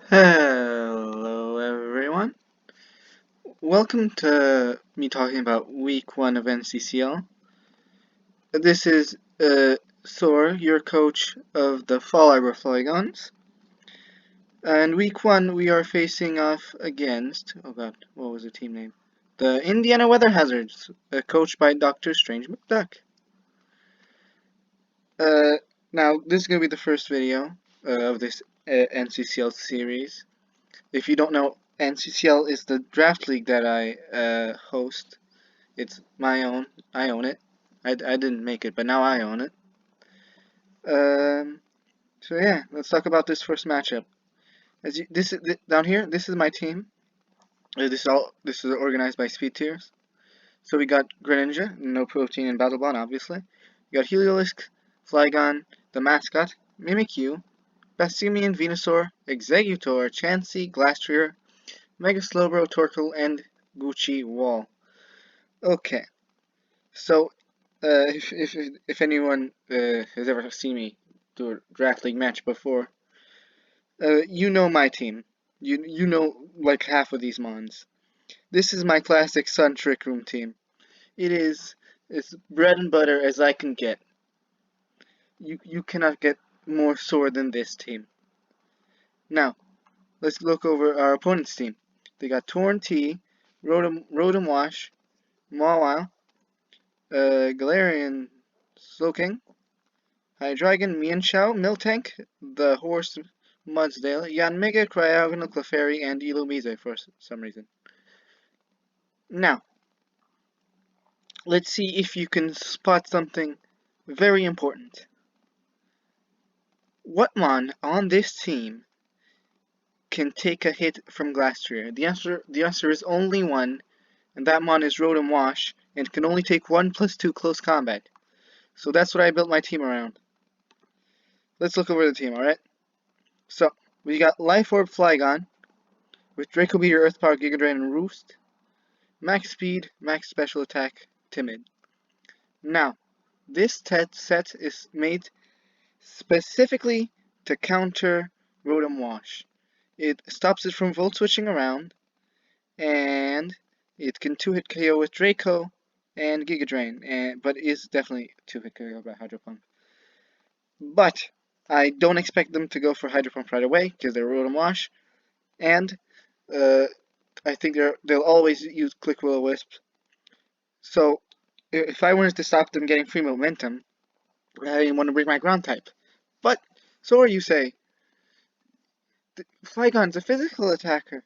Hello everyone. Welcome to me talking about week 1 of NCCL. This is Sor, your coach of the Falllarbor Flygons. And week 1 we are facing off against, oh god, what was the team name? The Indiana Weather Hazards, coached by DrStrangeMcDuck. Uh, Now this is going to be the first video of this NCCL series. If you don't know, NCCL is the draft league that I host. It's my own. I own it. I didn't make it, but now I own it. So yeah, let's talk about this first matchup. This is down here. This is my team. This is organized by speed tiers. So we got Greninja, no protein and Battle Bond, obviously. We got Heliolisk, Flygon, the mascot, Mimikyu, Bascumian, Venusaur, Exeggutor, Chansey, Glastrier, Mega Slowbro, Torkoal, and Gucci Wall. Okay, so if anyone has ever seen me do a draft league match before, you know my team. You know like half of these mons. This is my classic Sun Trick Room team. It's bread and butter as I can get. You cannot get more sore than this team. Now let's look over our opponent's team. They got Torn T, Rotom Wash, Mawile, Galarian Slowking, Hydreigon, Mienshao, Miltank, the Horse Mudsdale, Yanmega, Cryogonal Clefairy, and Illumise for some reason. Now, let's see if you can spot something very important. What mon on this team can take a hit from Glastrier? The answer is only one, and that mon is Rotom Wash, and can only take 1+2 close combat. So that's what I built my team around. Let's look over the team, alright? So, we got Life Orb Flygon, with Draco Meteor, Earth Power, Giga Drain, and Roost. Max Speed, Max Special Attack, Timid. Now, this set is made specifically to counter Rotom Wash. It stops it from Volt Switching around, and it can 2-hit KO with Draco and Giga Drain, but is definitely 2-hit KO by Hydro Pump. But I don't expect them to go for Hydro Pump right away because they're Rotom Wash, and I think they'll always use Click Will-O-Wisp. So if I wanted to stop them getting free momentum, I didn't want to bring my ground type. But so you say, Flygon's a physical attacker.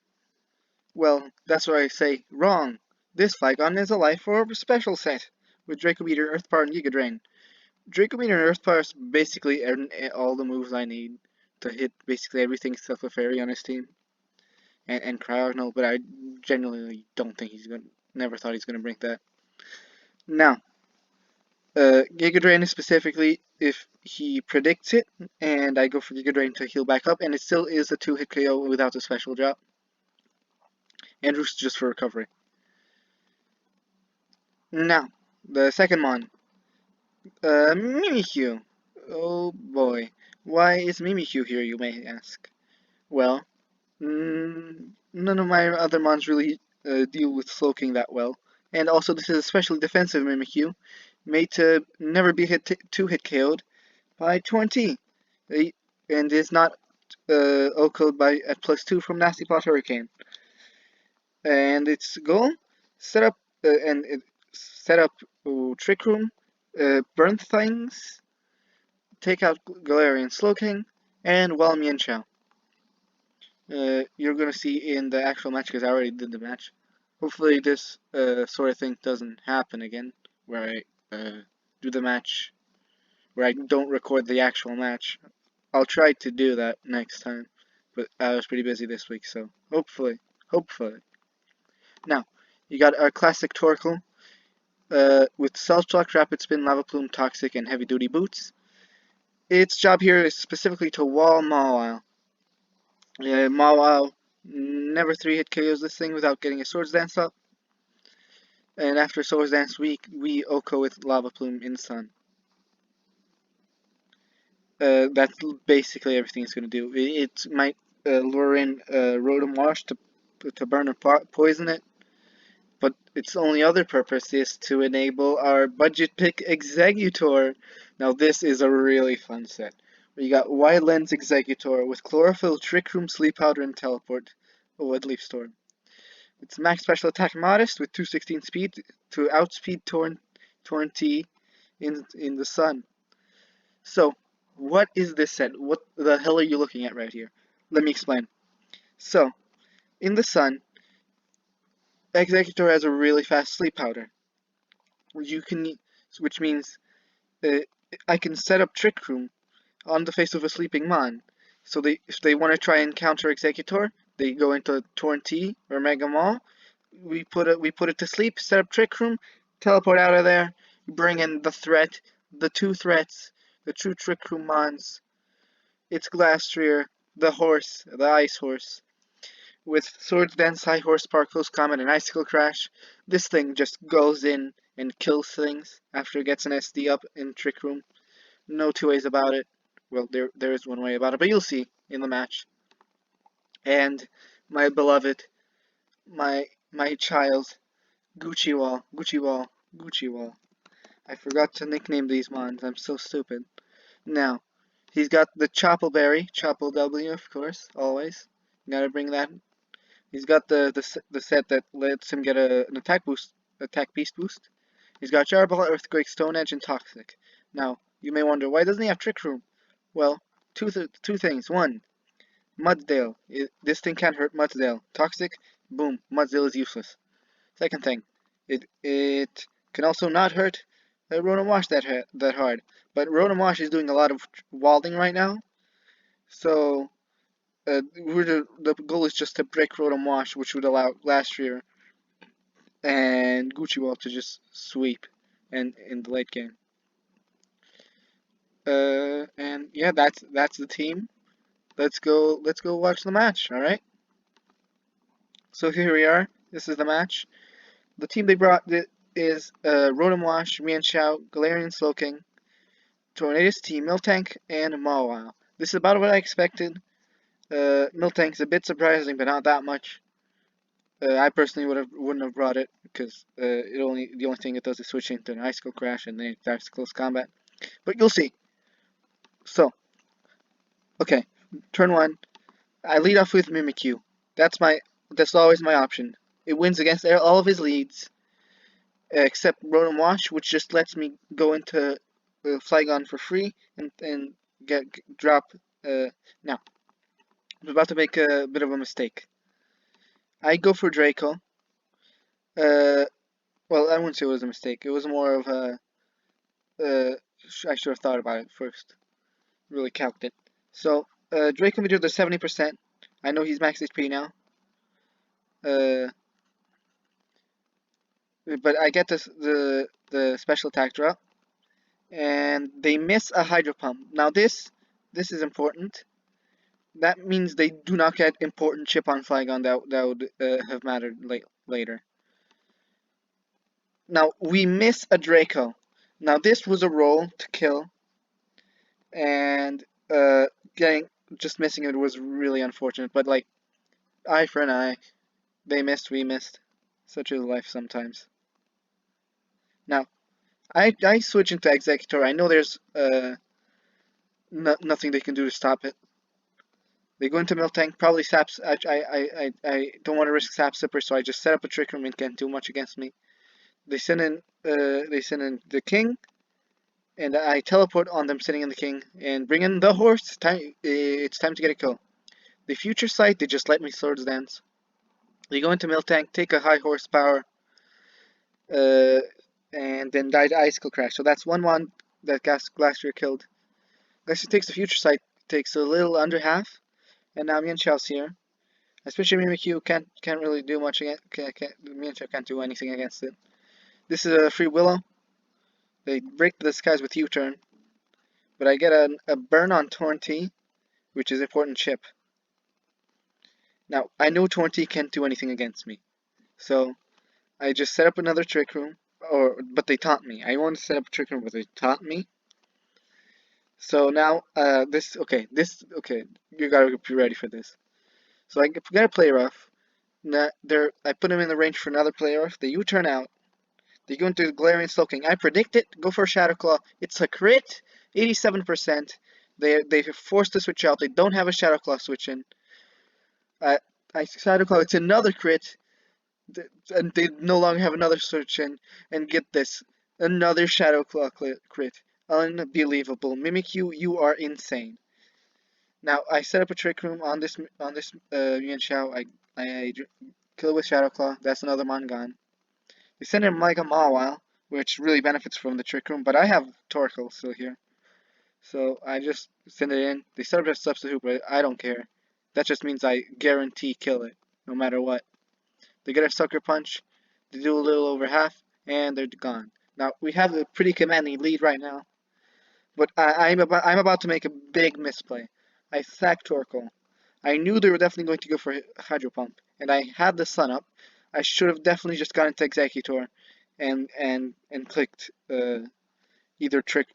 Well, that's what I say wrong. This Flygon is a Life Orb special set with Draco Meteor, Earth Power, and Giga Drain. Draco Meteor and Earth Power is basically all the moves I need to hit basically everything except for Fairy on his team. And Cryogonal, but I genuinely don't think never thought he's gonna bring that. Now, Giga Drain is specifically if he predicts it, and I go for Giga Drain to heal back up, and it still is a 2-hit KO without a special drop. And Roost just for recovery. Now, the second mon. Mimikyu. Oh boy. Why is Mimikyu here, you may ask? Well, none of my other mons really deal with Slowking that well. And also, this is a especially defensive Mimikyu, made to never be 2-hit KO'd by 20. And is not OHKO'd at +2 from Nasty Plot Hurricane. And its goal, set up Trick Room, burn things, take out Galarian Slowking, and well Mienshao. You're gonna see in the actual match because I already did the match. Hopefully this sort of thing doesn't happen again, where I do the match, where I don't record the actual match. I'll try to do that next time, but I was pretty busy this week, so hopefully. Now, you got our classic Torkoal with Self Shock, Rapid Spin, Lava Plume, Toxic, and Heavy Duty Boots. Its job here is specifically to wall Mawile. Mawile never 3-hit KOs this thing without getting a Swords Dance up. And after Swords Dance, we OHKO with Lava Plume in Sun. That's basically everything it's going to do. It might lure in Rotom Wash to burn or poison it. But its only other purpose is to enable our budget pick Exeggutor. Now this is a really fun set. We got Wide Lens Exeggutor with Chlorophyll, Trick Room, Sleep Powder, and Teleport. Oh, Leaf Storm. It's max special attack modest with 216 speed to outspeed Torrentee in the sun. So, what is this set? What the hell are you looking at right here? Let me explain. So, in the sun, Exeggutor has a really fast sleep powder. Which means uh, I can set up Trick Room on the face of a sleeping mon. So if they want to try and counter Exeggutor, they go into Torrentee or Mega Maw. We put it to sleep, set up Trick Room, teleport out of there, bring in the two threats, the true Trick Room mons. It's Glastrier, the horse, the ice horse. With Swords Dance, High Horsepower, Close Combat, and Icicle Crash, this thing just goes in and kills things after it gets an SD up in Trick Room. No two ways about it. Well, there is one way about it, but you'll see in the match. And my beloved, my child, Gucci Wall, Gucci Wall, Gucci Wall. I forgot to nickname these mons. I'm so stupid. Now, he's got the Choppleberry, Chopple W, of course, always. Gotta bring that. He's got the set that lets him get an attack beast boost. He's got Jarball, Earthquake, Stone Edge, and Toxic. Now, you may wonder, why doesn't he have Trick Room? Well, two things. One, Mudsdale. This thing can't hurt Mudsdale. Toxic, boom, Mudsdale is useless. Second thing, it can also not hurt Rotom Wash that hard. But Rotom Wash is doing a lot of walding right now, so the goal is just to break Rotom Wash, which would allow Glastrier and Gucci Wall to just sweep and in the late game. And yeah, that's the team. Let's go watch the match, alright? So here we are. This is the match. The team they brought is Rotom Wash, Mienshao, Galarian Slowking, Tornadus T, Miltank, and Mawile. This is about what I expected. Miltank's a bit surprising, but not that much. I personally wouldn't have brought it because the only thing it does is switch into an Icicle Crash and then it attacks close combat. But you'll see. So, okay, turn one. I lead off with Mimikyu. That's always my option. It wins against all of his leads, except Rotom Wash, which just lets me go into Flygon for free and drop. Now, I'm about to make a bit of a mistake. I go for Draco. Well, I wouldn't say it was a mistake. It was more of a. I should have thought about it first. Really calced it. So, Draco Meteor does 70%. I know he's max HP now. But I get the special attack drop. And they miss a Hydro Pump. Now this is important. That means they do not get important chip on Flygon that would have mattered later. Now we miss a Draco. Now this was a roll to kill, and just missing it was really unfortunate. But like, eye for an eye. They missed, we missed. Such is life sometimes. Now, I switch into Exeggutor. I know there's nothing they can do to stop it. They go into Miltank, probably Saps. I don't want to risk Sap Sipper, so I just set up a Trick Room and can't do much against me. They send in the King, and I teleport on them sitting in the King and bring in the horse. It's time to get a kill. The Future Sight, they just let me Swords Dance. They go into Miltank, take a high horsepower, and then die to Icicle Crash. So that's 1-1 that Glastrier killed. Glastrier takes the Future Sight, takes a little under half, and now Mienshao's here. Especially Mimikyu can't really do much against. Mienshao can't do anything against it. This is a free Willow. They break the skies with U-turn, but I get a burn on Torrentee, which is important chip. Now I know Torrentee can't do anything against me, so I just set up another Trick Room. But they taunt me. I want to set up a Trick Room, but they taunt me. So now, you gotta be ready for this. So I get a play rough. I put them in the range for another play rough. They U-turn out. They go into glaring sulking. I predict it. Go for a Shadow Claw. It's a crit. 87%. They forced to switch out. They don't have a Shadow Claw switch in. I Shadow Claw. It's another crit. And they no longer have another switch in. And get this, another Shadow Claw crit. Unbelievable. Mimikyu, you are insane. Now I set up a trick room on this Yuan Shao. I kill it with Shadow Claw. That's another mon gone. They send him like a Mawile, which really benefits from the trick room. But I have Torkoal still here, so I just send it in. They set up a substitute, but I don't care. That just means I guarantee kill it, no matter what. They get a Sucker Punch. They do a little over half, and they're gone. Now we have a pretty commanding lead right now. But I'm about to make a big misplay. I sacked Torkoal. I knew they were definitely going to go for Hydro Pump, and I had the sun up. I should have definitely just gone into Executor, and clicked either Trick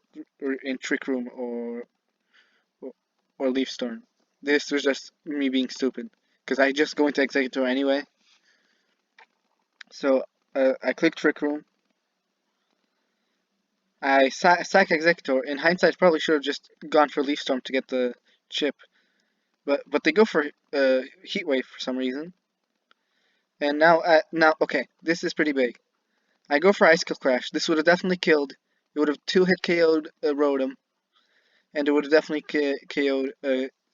Room or Leaf Storm. This was just me being stupid, because I just go into Executor anyway. So I clicked Trick Room. I sack Executor. In hindsight, probably should have just gone for Leaf Storm to get the chip. But they go for Heat Wave for some reason. And now okay, this is pretty big. I go for Icicle Crash. This would have definitely killed. It would have 2-hit KO'd Rotom, and it would have definitely KO'd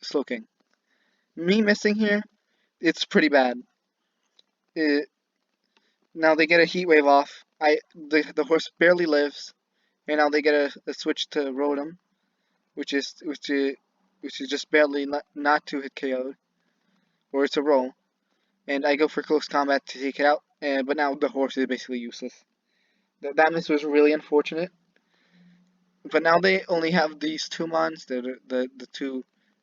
Slowking. Me missing here, it's pretty bad. Now they get a Heat Wave off. The horse barely lives, and now they get a switch to Rotom, which is just barely not 2-hit KO'd, or it's a roll. And I go for close combat to take it out, but now the horse is basically useless. That miss was really unfortunate. But now they only have these two mons, the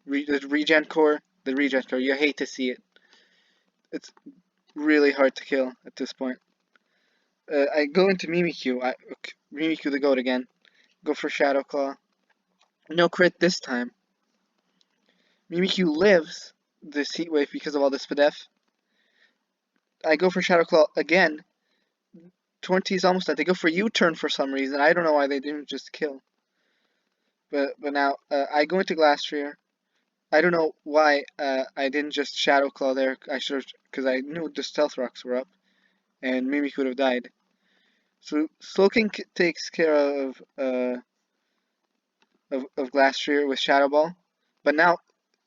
regen core, the regen core. You hate to see it. It's really hard to kill at this point. I go into Mimikyu. Mimikyu the goat again. Go for Shadow Claw. No crit this time. Mimikyu lives this Heat Wave because of all this Spadef. I go for Shadow Claw again. 20 is almost dead. They go for U-turn for some reason. I don't know why they didn't just kill. But now I go into Glastrier. I don't know why I didn't just Shadow Claw there. I should have, because I knew the Stealth Rocks were up, and Mimi could have died. So Slowking takes care of Glastrier with Shadow Ball. But now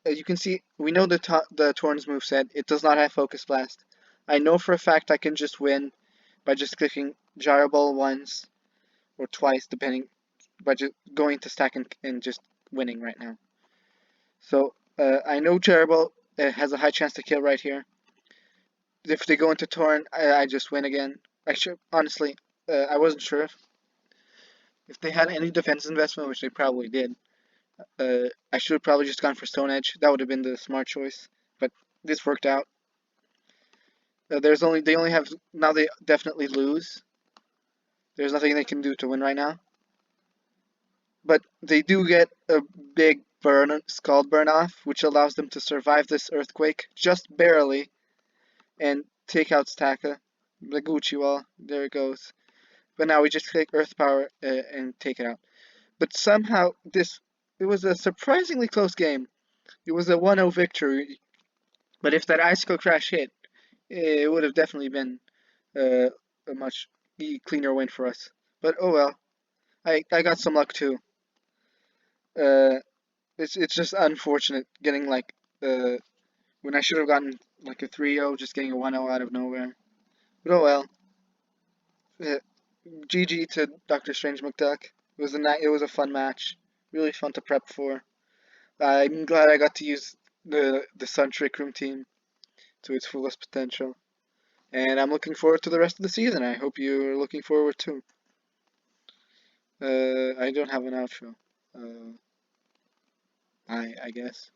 you can see we know the Torn's moveset. It does not have Focus Blast. I know for a fact I can just win by just clicking Gyro Ball once or twice, depending, by just going to stack and just winning right now. So I know Gyro Ball has a high chance to kill right here. If they go into Torn, I just win again. Honestly, I wasn't sure if they had any defense investment, which they probably did. I should have probably just gone for Stone Edge. That would have been the smart choice. But this worked out. They only have now. They definitely lose. There's nothing they can do to win right now. But they do get a big Scald burn off, which allows them to survive this earthquake just barely, and take out Staka. The Gucci wall. There it goes. But now we just click Earth Power and take it out. But somehow it was a surprisingly close game. It was a 1-0 victory. But if that Icicle Crash hit, it would have definitely been a much cleaner win for us. But oh well. I got some luck too. It's just unfortunate getting like when I should have gotten like a 3-0, just getting a 1-0 out of nowhere. But oh well. GG to DrStrangeMcDuck. It was a fun match. Really fun to prep for. I'm glad I got to use the Sun Trick Room team to its fullest potential. And I'm looking forward to the rest of the season. I hope you're looking forward too. I don't have an outro. I guess.